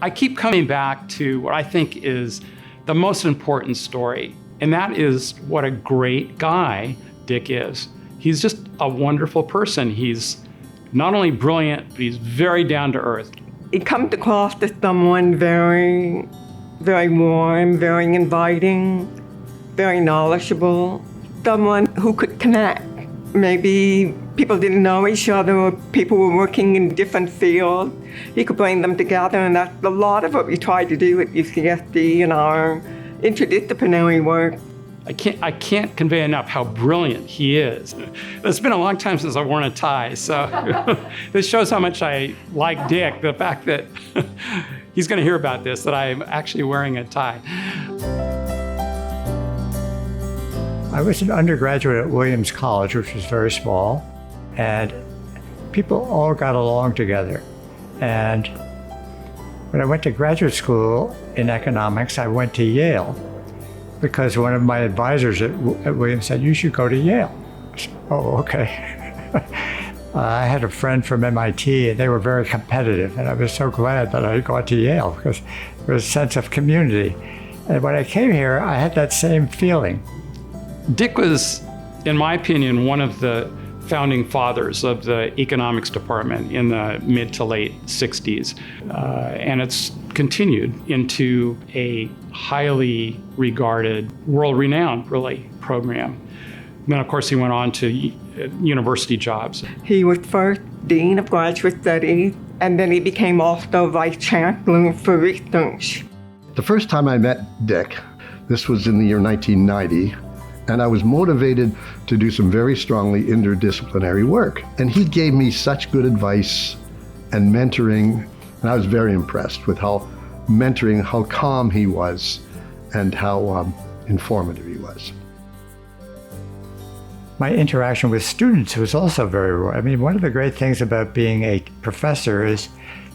I keep coming back to what I think is the most important story, and that is what a great guy Dick is. He's just a wonderful person. He's not only brilliant, but he's very down to earth. He comes across as someone very, very warm, very inviting, very knowledgeable, someone who could connect. Maybe people didn't know each other or people were working in different fields. He could bring them together, and that's a lot of what we try to do at UCSD in our interdisciplinary work. I can't convey enough how brilliant he is. It's been a long time since I've worn a tie, so this shows how much I like Dick, the fact that he's going to hear about this, that I'm actually wearing a tie. I was an undergraduate at Williams College, which was very small, and people all got along together. And when I went to graduate school in economics, I went to Yale because one of my advisors at Williams said, "You should go to Yale." I said, "Oh, okay." I had a friend from MIT, and they were very competitive, and I was so glad that I got to Yale because there was a sense of community. And when I came here, I had that same feeling. Dick was, in my opinion, one of the founding fathers of the economics department in the mid to late 60s. And it's continued into a highly regarded, world-renowned, really, program. And then, of course, he went on to university jobs. He was first Dean of Graduate Studies, and then he became also Vice Chancellor for Research. The first time I met Dick, this was in the year 1990, and I was motivated to do some very strongly interdisciplinary work. And he gave me such good advice and mentoring, and I was very impressed with how calm he was and how informative he was. My interaction with students was also one of the great things about being a professor is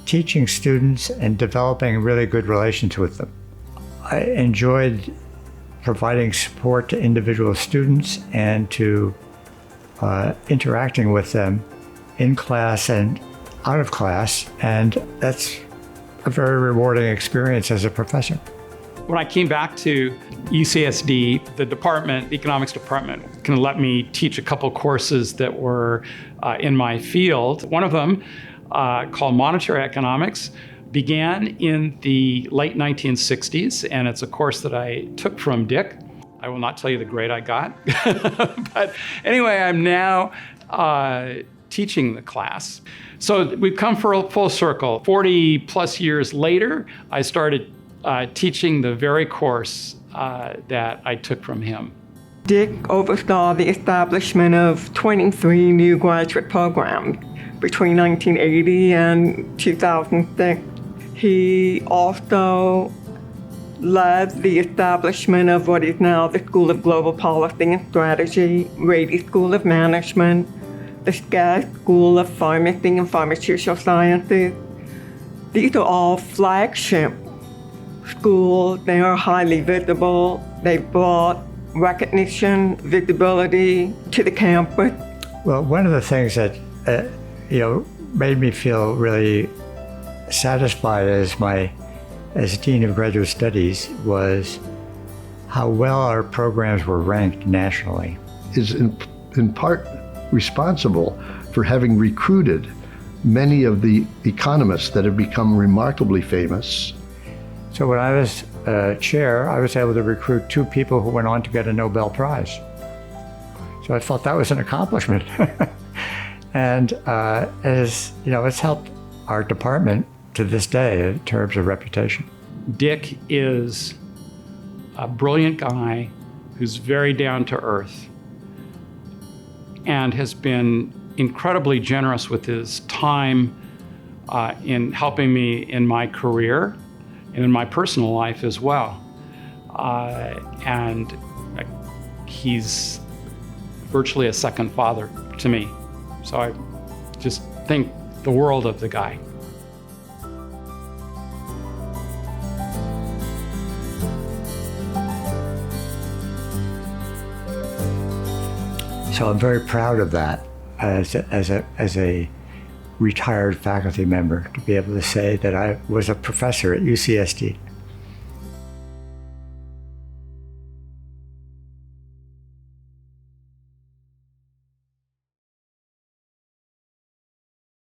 teaching students and developing really good relations with them. I enjoyed providing support to individual students and to interacting with them in class and out of class, and that's a very rewarding experience as a professor. When I came back to UCSD, the economics department, kind of let me teach a couple courses that were in my field. One of them, called monetary economics, began in the late 1960s, and it's a course that I took from Dick. I will not tell you the grade I got, but anyway, I'm now teaching the class. So we've come full circle. 40 plus years later, I started teaching the very course that I took from him. Dick oversaw the establishment of 23 new graduate programs between 1980 and 2006. He also led the establishment of what is now the School of Global Policy and Strategy, Rady School of Management, the Skaggs School of Pharmacy and Pharmaceutical Sciences. These are all flagship schools. They are highly visible. They brought recognition, visibility to the campus. Well, one of the things that made me feel really satisfied as Dean of Graduate Studies was how well our programs were ranked nationally. Is in part responsible for having recruited many of the economists that have become remarkably famous. So when I was chair, I was able to recruit 2 people who went on to get a Nobel Prize. So I thought that was an accomplishment. And it's helped our department to this day in terms of reputation. Dick is a brilliant guy who's very down to earth and has been incredibly generous with his time in helping me in my career and in my personal life as well. And he's virtually a second father to me. So I just think the world of the guy. So I'm very proud of that as a retired faculty member to be able to say that I was a professor at UCSD.